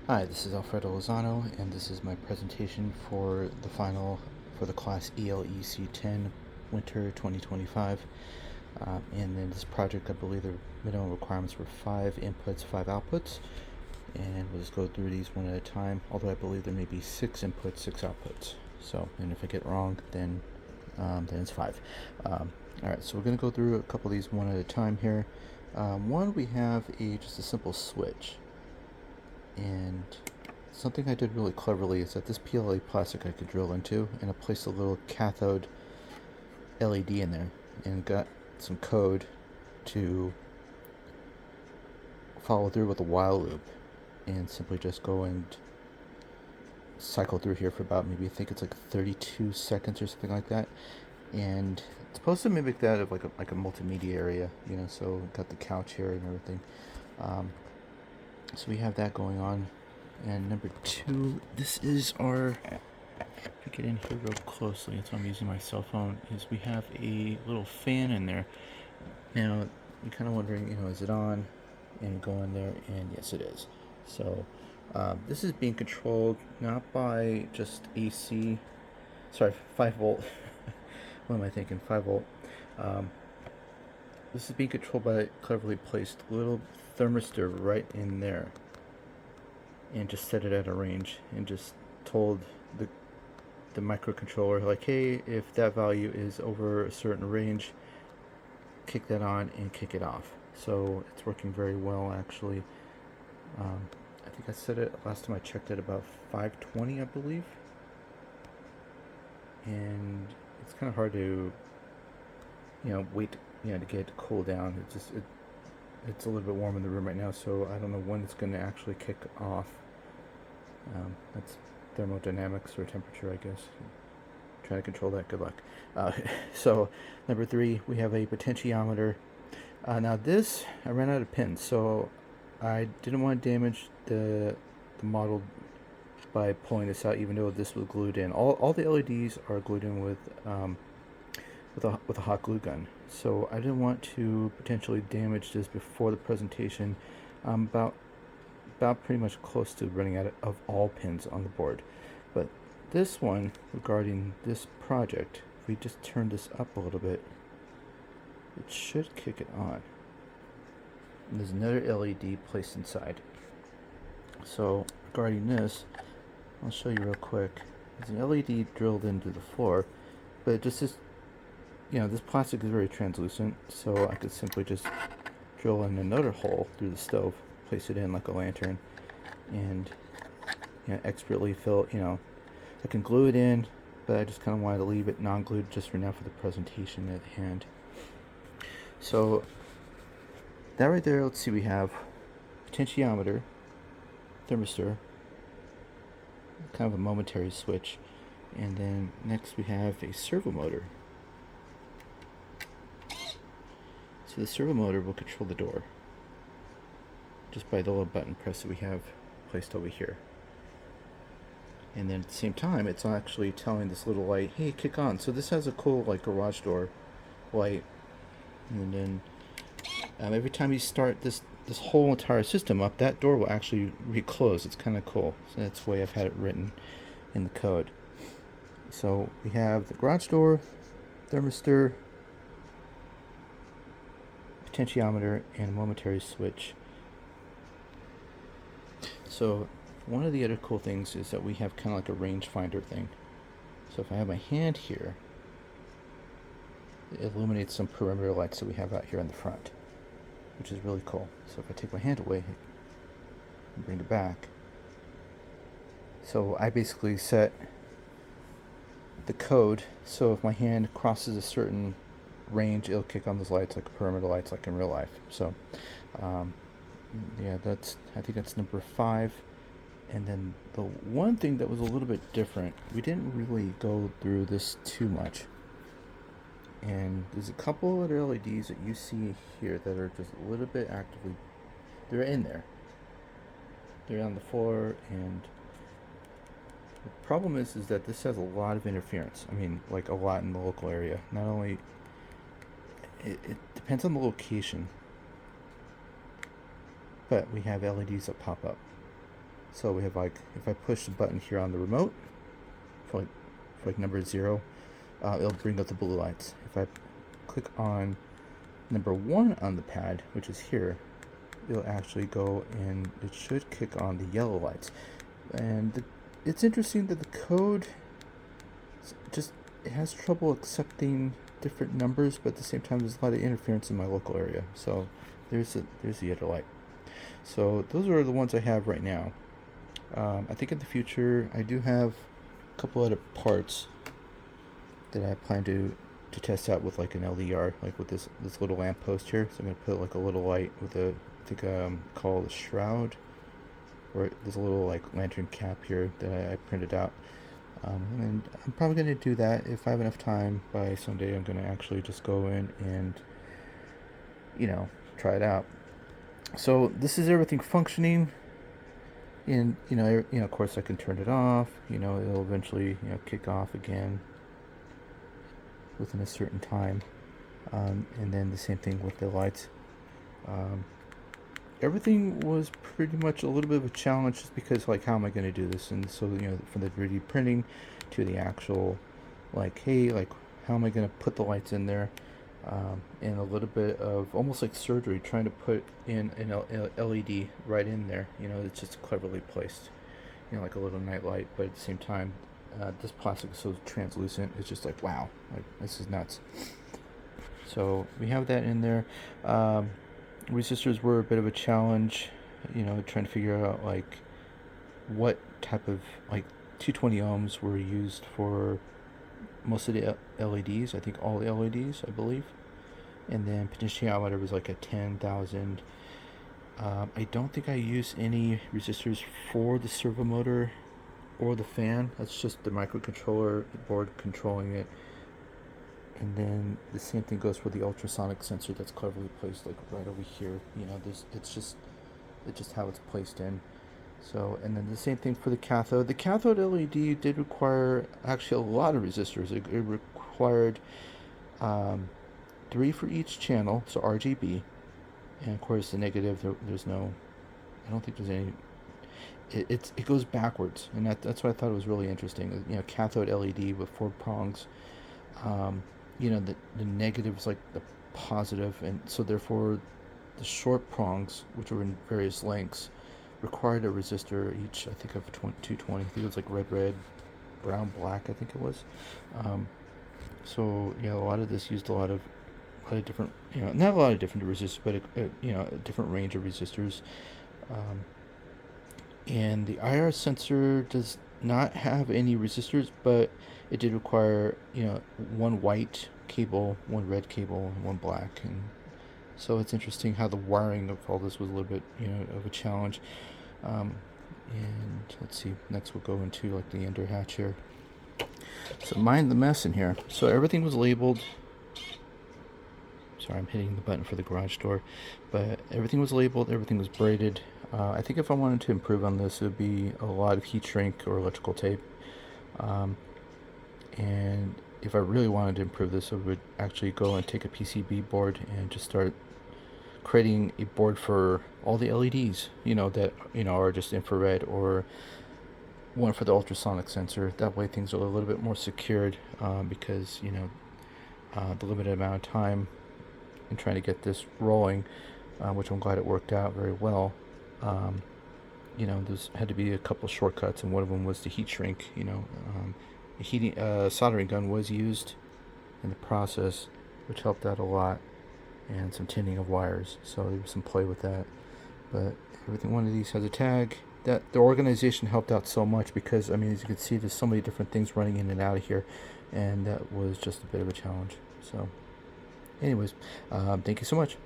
Hi, this is Alfredo Lozano, and this is my presentation for the final for the class ELEC10 Winter 2025. And in this project, I believe the minimum requirements were 5 inputs, 5 outputs, and we'll just go through these one at a time, although I believe there may be 6 inputs, 6 outputs. So, and if I get it wrong, then it's 5. Alright, so we're going to go through a couple of these one at a time here. One, we have just a simple switch. And something I did really cleverly is that this PLA plastic I could drill into, and I placed a little cathode LED in there and got some code to follow through with a while loop and simply just go and cycle through here for about maybe I think it's like 32 seconds or something like that. And it's supposed to mimic that of like a multimedia area, so got the couch here and everything. So we have that going on. And number 2, this is our, if we get in here real closely, that's why I'm using my cell phone, is we have a little fan in there. Now, you're kind of wondering, is it on? And go in there, and yes, it is. So, this is being controlled not by just AC, sorry, 5 volt. What am I thinking? 5 volt. This is being controlled by a cleverly placed little thermistor right in there, and just set it at a range and just told the microcontroller, like, hey, if that value is over a certain range, kick that on and kick it off. So it's working very well, actually. I think I set it last time I checked it about 520, I believe, and it's kind of hard to wait to get it to cool down. It's a little bit warm in the room right now, so I don't know when it's going to actually kick off. That's thermodynamics or temperature, I guess. Trying to control that. Good luck. So number 3, we have a potentiometer. Now this, I ran out of pins, so I didn't want to damage the model by pulling this out, even though this was glued in. All the LEDs are glued in with a hot glue gun, so I didn't want to potentially damage this before the presentation. About pretty much close to running out of all pins on the board. But this one, regarding this project, if we just turn this up a little bit, it should kick it on. And there's another LED placed inside. So regarding this, I'll show you real quick. There's an LED drilled into the floor, but it just is, this plastic is very translucent, so I could simply just drill in another hole through the stove, place it in like a lantern, and expertly fill. I can glue it in, but I just kind of wanted to leave it non-glued just for now for the presentation at hand. So that right there, let's see, we have potentiometer, thermistor, kind of a momentary switch, and then next we have a servo motor. So the servo motor will control the door just by the little button press that we have placed over here. And then at the same time, it's actually telling this little light, hey, kick on. So this has a cool like garage door light. And then every time you start this whole entire system up, that door will actually reclose. It's kind of cool. So that's the way I've had it written in the code. So we have the garage door, thermistor, potentiometer, and a momentary switch. So one of the other cool things is that we have kind of like a rangefinder thing. So if I have my hand here, it illuminates some perimeter lights that we have out here in the front, which is really cool. So if I take my hand away and bring it back, so I basically set the code so if my hand crosses a certain range, it'll kick on those lights like perimeter lights, like in real life. So yeah, I think that's number 5. And then the one thing that was a little bit different, we didn't really go through this too much, and there's a couple other LEDs that you see here that are just a little bit actively, they're in there, they're on the floor, and the problem is that this has a lot of interference. I mean, like a lot in the local area. Not only, it depends on the location, but we have LEDs that pop up. So we have like, if I push the button here on the remote for like number 0, it'll bring up the blue lights. If I click on number 1 on the pad, which is here, it'll actually go and it should kick on the yellow lights. And it's interesting that the code just, it has trouble accepting different numbers, but at the same time there's a lot of interference in my local area. So there's the other light. So those are the ones I have right now. I think in the future I do have a couple other parts that I plan to test out with like an LDR, like with this little lamp post here. So I'm gonna put like a little light with a, I think called a shroud, or there's a little like lantern cap here that I printed out. And I'm probably going to do that if I have enough time. By someday I'm going to actually just go in and, you know, try it out. So this is everything functioning, and of course I can turn it off. It'll eventually kick off again within a certain time, and then the same thing with the lights. Everything was pretty much a little bit of a challenge, just because, like, how am I going to do this? And so, from the 3D printing to the actual, like, hey, like, how am I going to put the lights in there? And a little bit of almost like surgery, trying to put in an LED right in there. It's just cleverly placed, like a little night light, but at the same time, this plastic is so translucent, it's just like, wow, like, this is nuts. So we have that in there. Resistors were a bit of a challenge, trying to figure out like what type of, like, 220 ohms were used for most of the LEDs. I think all the LEDs, I believe. And then potentiometer was like a 10,000. I don't think I used any resistors for the servo motor or the fan. That's just the microcontroller board controlling it. And then the same thing goes for the ultrasonic sensor that's cleverly placed, like right over here. It's just how it's placed in. So, and then the same thing for the cathode. The cathode LED did require actually a lot of resistors. It required 3 for each channel, so RGB. And of course the negative, there's no, I don't think there's any. It goes backwards, and that's why I thought it was really interesting. Cathode LED with 4 prongs. The negative is like the positive, and so therefore the short prongs, which were in various lengths, required a resistor each, I think, of 220. I think it was like red, brown, black, I think it was. So a lot of this used a lot of different, not a lot of different resistors, but a different range of resistors. And the IR sensor does not have any resistors, but it did require, 1 white cable, 1 red cable, and 1 black. And so it's interesting how the wiring of all this was a little bit, of a challenge. And let's see, next we'll go into like the under hatch here. So mind the mess in here. So everything was labeled. Sorry, I'm hitting the button for the garage door. But everything was labeled, everything was braided. I think if I wanted to improve on this, it would be a lot of heat shrink or electrical tape. And if I really wanted to improve this, I would actually go and take a PCB board and just start creating a board for all the LEDs, that, are just infrared, or one for the ultrasonic sensor. That way things are a little bit more secured, because, the limited amount of time in trying to get this rolling, which I'm glad it worked out very well. There's had to be a couple of shortcuts, and one of them was the heat shrink. A heating soldering gun was used in the process, which helped out a lot, and some tinning of wires. So there was some play with that. But one of these has a tag. That the organization helped out so much, because as you can see, there's so many different things running in and out of here, and that was just a bit of a challenge. So anyways, thank you so much.